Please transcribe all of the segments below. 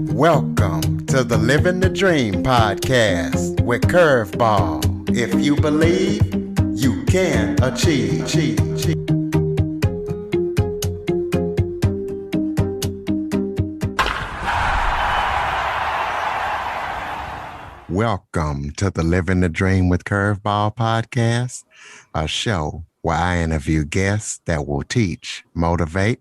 Welcome to the Living the Dream podcast with Curveball. If you believe, you can achieve. Welcome to the Living the Dream with Curveball podcast, a show where I interview guests that will teach, motivate,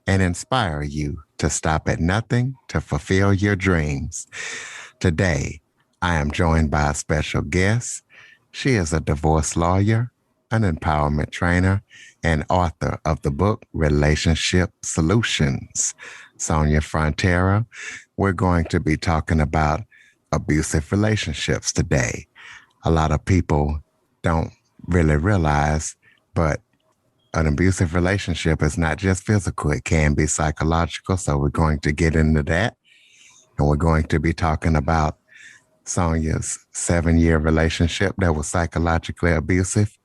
and inspire you to stop at nothing to fulfill your dreams. Today, I am joined by a special guest. She is a divorce lawyer, an empowerment trainer, and author of the book Relationship Solutions, Sonia Frontera. We're going to be talking about abusive relationships today. A lot of people don't really realize, but an abusive relationship is not just physical, it can be psychological. So we're going to get into that. And we're going to be talking about Sonia's 7-year relationship that was psychologically abusive,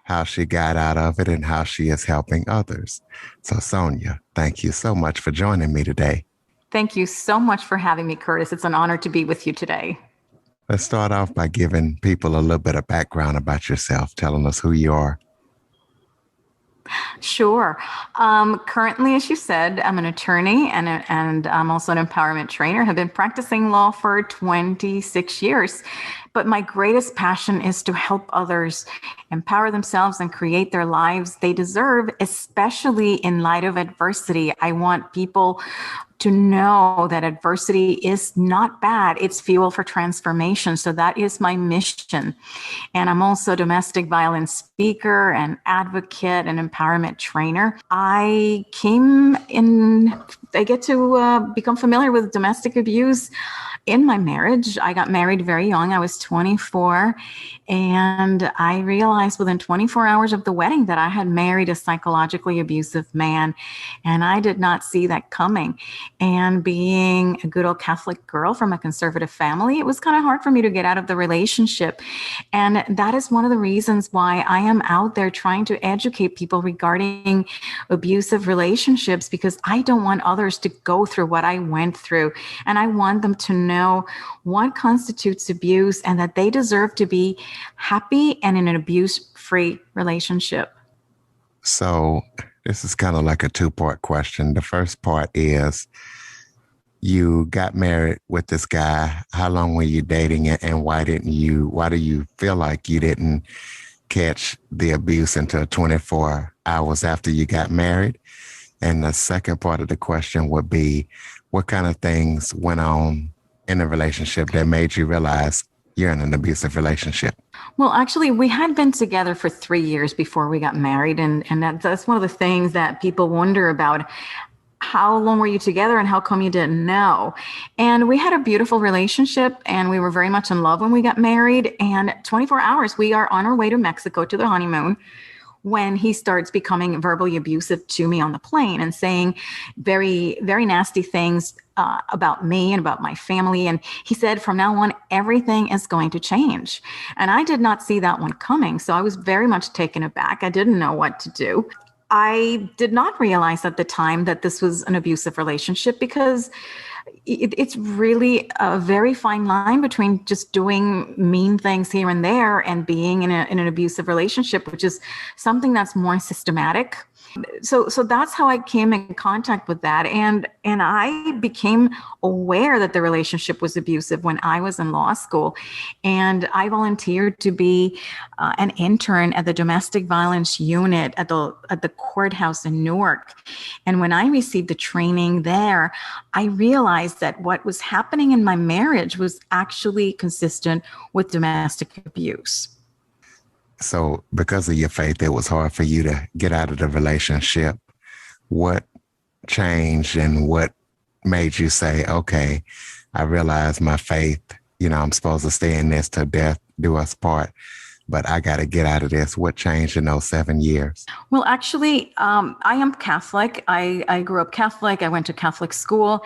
how she got out of it, and how she is helping others. So Sonia, thank you so much for joining me today. Thank you so much for having me, Curtis. It's an honor to be with you today. Let's start off by giving people a little bit of background about yourself, telling us who you are. Sure. Currently, as you said, I'm an attorney and I'm also an empowerment trainer. Have been practicing law for 26 years. But my greatest passion is to help others empower themselves and create their lives they deserve, especially in light of adversity. I want people to know that adversity is not bad. It's fuel for transformation. So that is my mission. And I'm also a domestic violence speaker and advocate and empowerment trainer. I get to become familiar with domestic abuse in my marriage. I got married very young. I was 24, and I realized within 24 hours of the wedding that I had married a psychologically abusive man, and I did not see that coming. And being a good old Catholic girl from a conservative family, it was kind of hard for me to get out of the relationship. And that is one of the reasons why I am out there trying to educate people regarding abusive relationships, because I don't want others to go through what I went through. And I want them to know what constitutes abuse and that they deserve to be happy and in an abuse-free relationship. So this is kind of like a two-part question. The first part is, you got married with this guy. How long were you dating it, and why do you feel like you didn't catch the abuse until 24 hours after you got married? And the second part of the question would be, what kind of things went on in a relationship that made you realize you're in an abusive relationship? Well, actually, we had been together for 3 years before we got married. And that's one of the things that people wonder about. How long were you together and how come you didn't know? And we had a beautiful relationship and we were very much in love when we got married. And 24 hours, we are on our way to Mexico to the honeymoon when he starts becoming verbally abusive to me on the plane and saying very, very nasty things about me and about my family. And he said, from now on, everything is going to change. And I did not see that one coming. So I was very much taken aback. I didn't know what to do. I did not realize at the time that this was an abusive relationship, because it's really a very fine line between just doing mean things here and there and being in an abusive relationship, which is something that's more systematic. So that's how I came in contact with that. And I became aware that the relationship was abusive when I was in law school. And I volunteered to be an intern at the domestic violence unit at the courthouse in Newark. And when I received the training there, I realized that what was happening in my marriage was actually consistent with domestic abuse. So because of your faith, it was hard for you to get out of the relationship. What changed and what made you say, okay, I realize my faith, I'm supposed to stay in this till death do us part, but I got to get out of this. What changed in those 7 years? Well, actually, I am Catholic. I grew up Catholic. I went to Catholic school.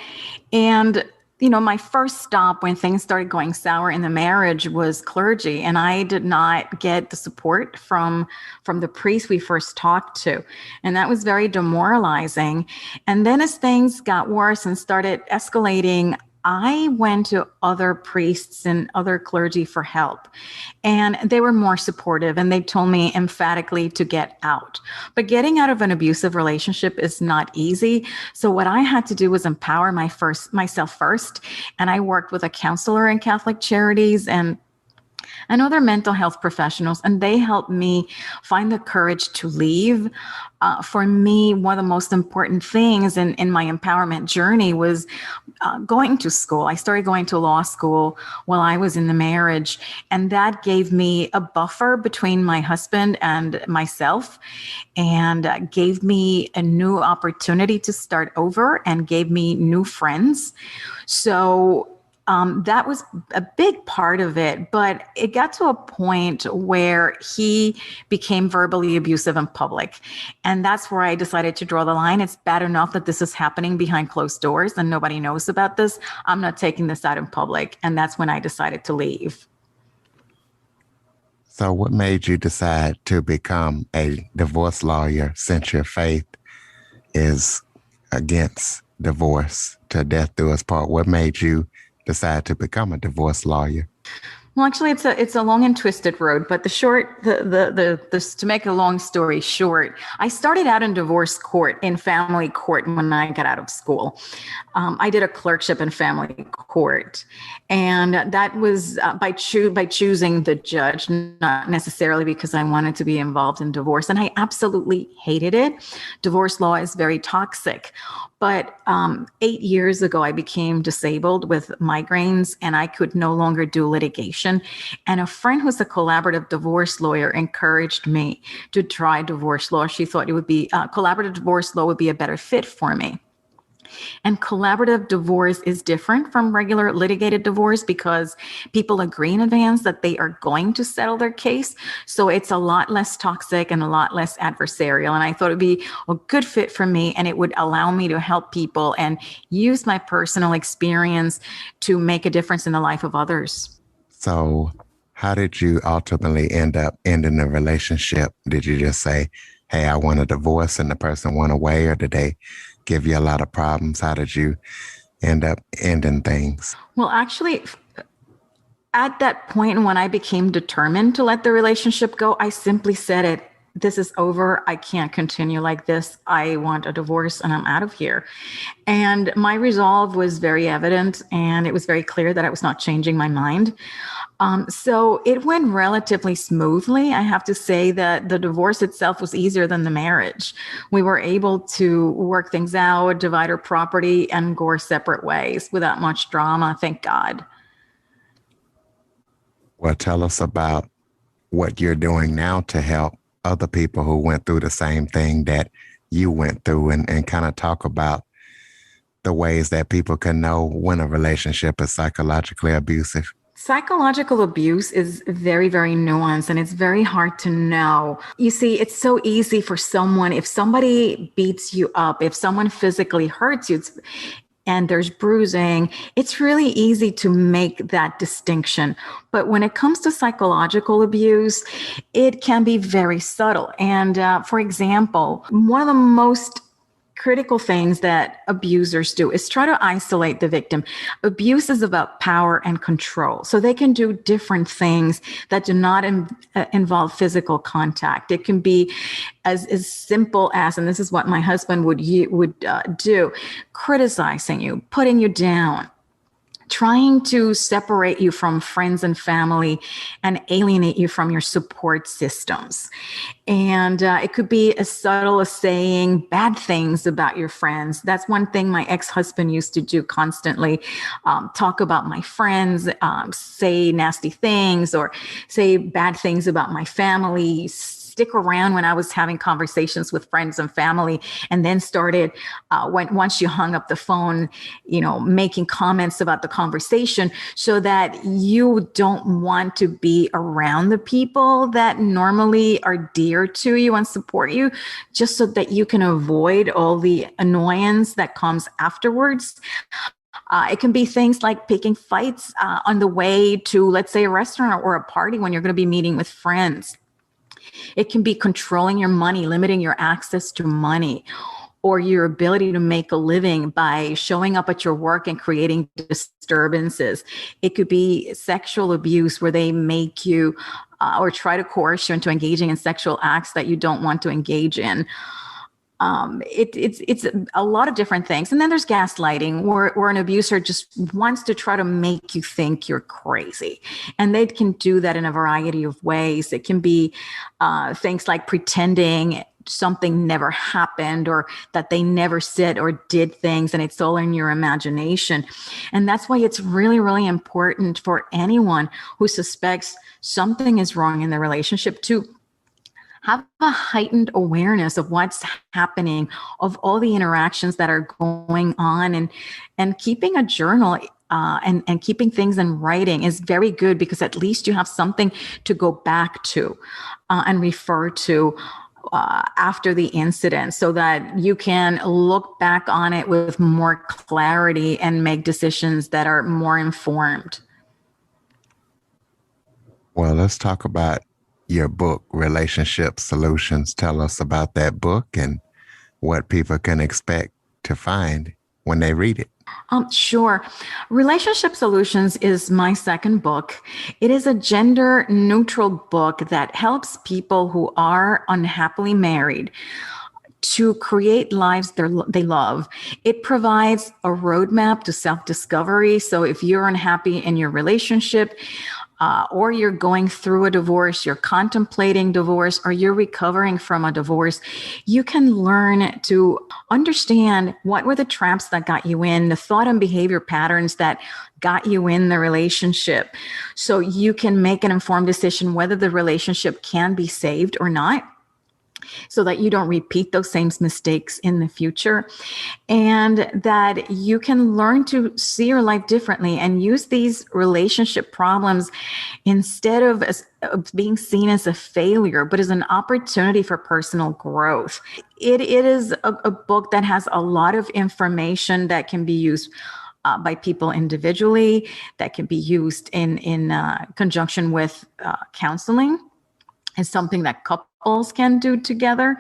And my first stop when things started going sour in the marriage was clergy, and I did not get the support from the priest we first talked to. And that was very demoralizing. And then as things got worse and started escalating, I went to other priests and other clergy for help, and they were more supportive, and they told me emphatically to get out. But getting out of an abusive relationship is not easy. So what I had to do was empower myself first. And I worked with a counselor in Catholic Charities and other mental health professionals, and they helped me find the courage to leave. For me, one of the most important things in my empowerment journey was going to school. I started going to law school while I was in the marriage, and that gave me a buffer between my husband and myself, and gave me a new opportunity to start over and gave me new friends. So that was a big part of it, but it got to a point where he became verbally abusive in public. And that's where I decided to draw the line. It's bad enough that this is happening behind closed doors and nobody knows about this. I'm not taking this out in public. And that's when I decided to leave. So what made you decide to become a divorce lawyer since your faith is against divorce to death do us part? What made you decide to become a divorce lawyer? Well, actually, it's a long and twisted road, but to make a long story short, I started out in divorce court, in family court, when I got out of school. I did a clerkship in family court, and that was by choosing the judge, not necessarily because I wanted to be involved in divorce. And I absolutely hated it. Divorce law is very toxic. But 8 years ago, I became disabled with migraines, and I could no longer do litigation. And a friend who's a collaborative divorce lawyer encouraged me to try divorce law. She thought it would be collaborative divorce law would be a better fit for me. And collaborative divorce is different from regular litigated divorce because people agree in advance that they are going to settle their case. So it's a lot less toxic and a lot less adversarial. And I thought it'd be a good fit for me, and it would allow me to help people and use my personal experience to make a difference in the life of others. So how did you ultimately end up ending the relationship? Did you just say, hey, I want a divorce, and the person went away, or did they give you a lot of problems? How did you end up ending things? Well, actually, at that point when I became determined to let the relationship go, I simply said it. This is over. I can't continue like this. I want a divorce and I'm out of here. And my resolve was very evident, and it was very clear that I was not changing my mind. So it went relatively smoothly. I have to say that the divorce itself was easier than the marriage. We were able to work things out, divide our property, and go our separate ways without much drama, thank God. Well, tell us about what you're doing now to help other people who went through the same thing that you went through, and kind of talk about the ways that people can know when a relationship is psychologically abusive. Psychological abuse is very, very nuanced, and it's very hard to know. You see, it's so easy for someone, if somebody beats you up, if someone physically hurts you, and there's bruising, it's really easy to make that distinction. But when it comes to psychological abuse, it can be very subtle. And for example, one of the most critical things that abusers do is try to isolate the victim. Abuse is about power and control. So they can do different things that do not involve physical contact. It can be as simple as, and this is what my husband would do, criticizing you, putting you down, trying to separate you from friends and family and alienate you from your support systems. And it could be as subtle as saying bad things about your friends. That's one thing my ex-husband used to do constantly. Talk about my friends, say nasty things, or say bad things about my family, stick around when I was having conversations with friends and family, and then started once you hung up the phone, making comments about the conversation, so that you don't want to be around the people that normally are dear to you and support you, just so that you can avoid all the annoyance that comes afterwards. It can be things like picking fights on the way to, let's say, a restaurant or a party when you're going to be meeting with friends. It can be controlling your money, limiting your access to money. or your ability to make a living by showing up at your work and creating disturbances. It could be sexual abuse where they make you or try to coerce you into engaging in sexual acts that you don't want to engage in. It's a lot of different things. And then there's gaslighting, where an abuser just wants to try to make you think you're crazy. And they can do that in a variety of ways. It can be things like pretending something never happened, or that they never said or did things, and it's all in your imagination. And that's why it's really, really important for anyone who suspects something is wrong in their relationship to have a heightened awareness of what's happening, of all the interactions that are going on, and keeping a journal and keeping things in writing is very good, because at least you have something to go back to and refer to after the incident, so that you can look back on it with more clarity and make decisions that are more informed. Well, let's talk about your book, Relationship Solutions. Tell us about that book and what people can expect to find when they read it. Sure. Relationship Solutions is my second book. It is a gender neutral book that helps people who are unhappily married to create lives they love. It provides a roadmap to self-discovery. So if you're unhappy in your relationship, or you're going through a divorce, you're contemplating divorce, or you're recovering from a divorce, you can learn to understand what were the traps that got you in, the thought and behavior patterns that got you in the relationship. So you can make an informed decision whether the relationship can be saved or not, so that you don't repeat those same mistakes in the future, and that you can learn to see your life differently and use these relationship problems instead of being seen as a failure, but as an opportunity for personal growth. It is a book that has a lot of information that can be used by people individually, that can be used in conjunction with counseling. It's something that couples can do together.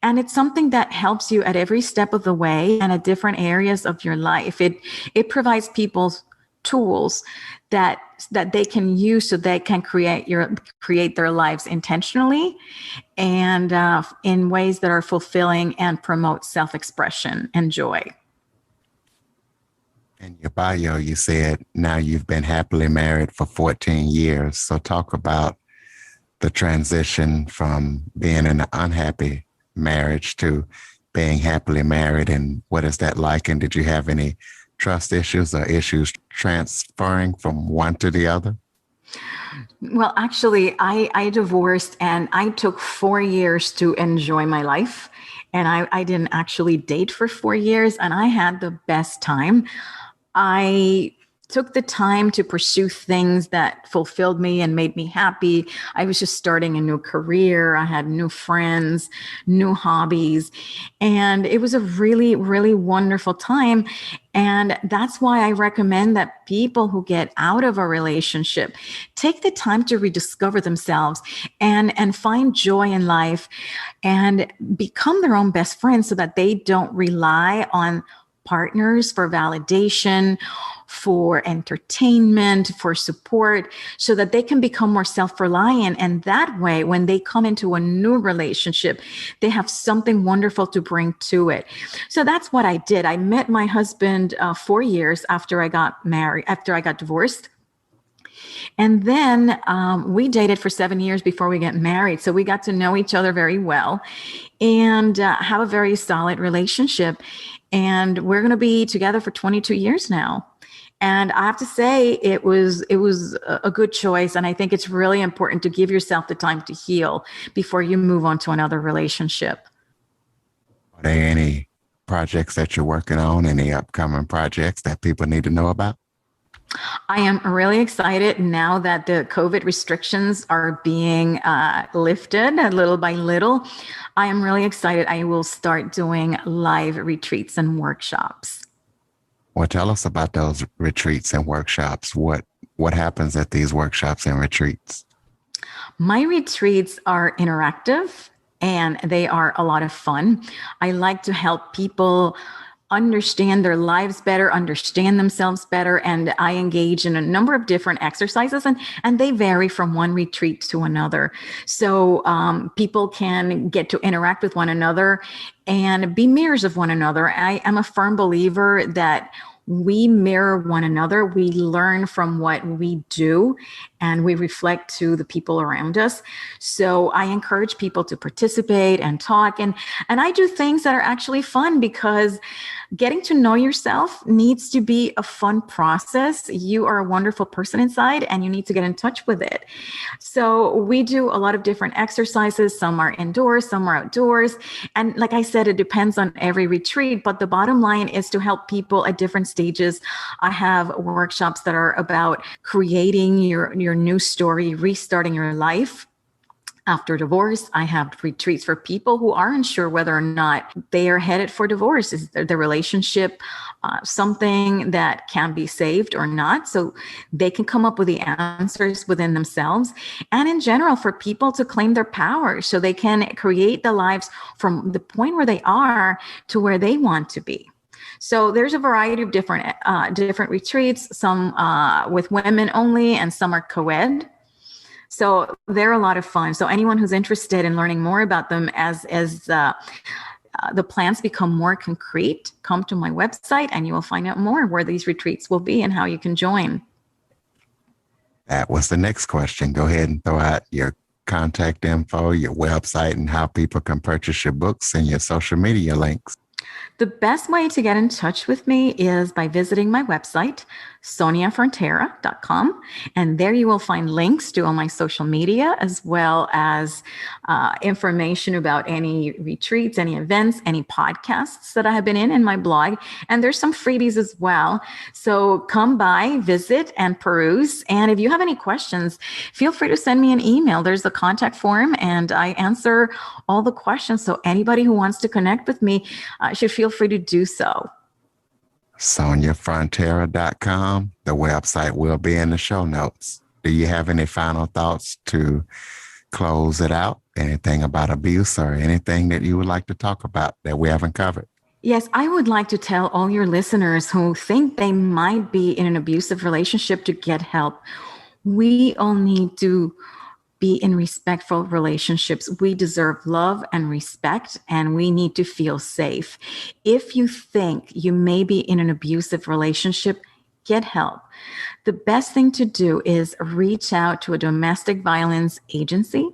And it's something that helps you at every step of the way and at different areas of your life. It provides people tools that they can use so they can create their lives intentionally and in ways that are fulfilling and promote self-expression and joy. In your bio, you said now you've been happily married for 14 years. So talk about the transition from being in an unhappy marriage to being happily married, and what is that like? And did you have any trust issues or issues transferring from one to the other? Well, actually, I divorced, and I took 4 years to enjoy my life. And I didn't actually date for 4 years, and I had the best time. I took the time to pursue things that fulfilled me and made me happy. I was just starting a new career. I had new friends, new hobbies, and it was a really, really wonderful time. And that's why I recommend that people who get out of a relationship take the time to rediscover themselves and find joy in life and become their own best friends, so that they don't rely on partners for validation, for entertainment, for support, so that they can become more self-reliant. And that way, when they come into a new relationship, they have something wonderful to bring to it. So that's what I did. I met my husband 4 years after I got married, after I got divorced. And then we dated for 7 years before we got married. So we got to know each other very well and have a very solid relationship. And we're going to be together for 22 years now. And I have to say, it was a good choice. And I think it's really important to give yourself the time to heal before you move on to another relationship. Are there any projects that you're working on, any upcoming projects that people need to know about? I am really excited now that the COVID restrictions are being lifted little by little. I am really excited. I will start doing live retreats and workshops. Well, tell us about those retreats and workshops. What happens at these workshops and retreats? My retreats are interactive. and they are a lot of fun. I like to help people understand their lives better, understand themselves better. And I engage in a number of different exercises, and they vary from one retreat to another. So people can get to interact with one another and be mirrors of one another. I am a firm believer that we mirror one another. We learn from what we do, and we reflect to the people around us. So I encourage people to participate and talk. And I do things that are actually fun, because getting to know yourself needs to be a fun process. You are a wonderful person inside, and you need to get in touch with it. So we do a lot of different exercises. Some are indoors, some are outdoors. And like I said, it depends on every retreat, but the bottom line is to help people at different stages. I have workshops that are about creating your new story, restarting your life after divorce. I have retreats for people who aren't sure whether or not they are headed for divorce. Is the relationship something that can be saved or not? So they can come up with the answers within themselves. And in general, for people to claim their power so they can create the lives from the point where they are to where they want to be. So there's a variety of different retreats, some with women only, and some are co-ed. So they're a lot of fun. So anyone who's interested in learning more about them as the plans become more concrete, come to my website and you will find out more where these retreats will be and how you can join. That was the next question. Go ahead and throw out your contact info, your website, and how people can purchase your books and your social media links. The best way to get in touch with me is by visiting my website, soniafrontera.com. And there you will find links to all my social media, as well as information about any retreats, any events, any podcasts that I have been in my blog. And there's some freebies as well. So come by, visit, and peruse. And if you have any questions, feel free to send me an email. There's the contact form, and I answer all the questions. So anybody who wants to connect with me should feel free to do so. SoniaFrontera.com. The website will be in the show notes. Do you have any final thoughts to close it out? Anything about abuse or anything that you would like to talk about that we haven't covered? Yes, I would like to tell all your listeners who think they might be in an abusive relationship to get help. We all need to be in respectful relationships. We deserve love and respect, and we need to feel safe. If you think you may be in an abusive relationship, get help. The best thing to do is reach out to a domestic violence agency,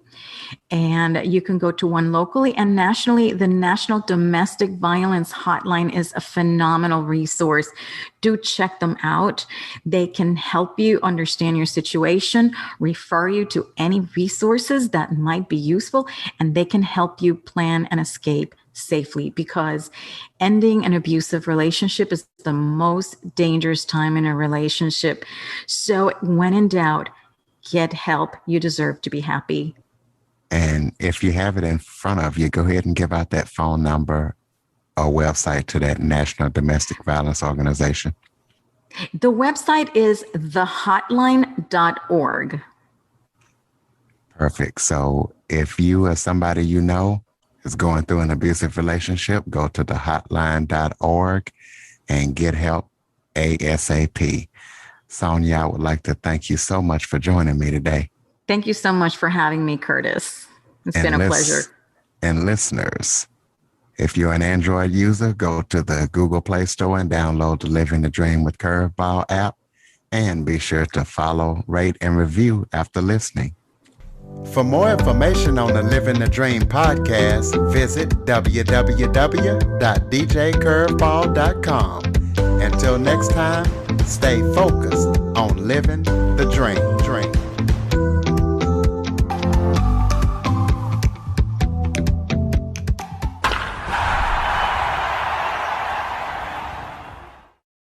and you can go to one locally and nationally. The National Domestic Violence Hotline is a phenomenal resource. Do check them out. They can help you understand your situation, refer you to any resources that might be useful, and they can help you plan an escape safely, because ending an abusive relationship is the most dangerous time in a relationship. So when in doubt, get help. You deserve to be happy. And if you have it in front of you, go ahead and give out that phone number or website to that National Domestic Violence Organization. The website is thehotline.org. Perfect. So if you or somebody you know is going through an abusive relationship, go to thehotline.org and get help ASAP. Sonia, I would like to thank you so much for joining me today. Thank you so much for having me, Curtis. It's been a pleasure. And listeners, if you're an Android user, go to the Google Play Store and download the Living the Dream with Curveball app. And be sure to follow, rate, and review after listening. For more information on the Living the Dream podcast, visit www.djcurveball.com. Until next time, stay focused on living the dream.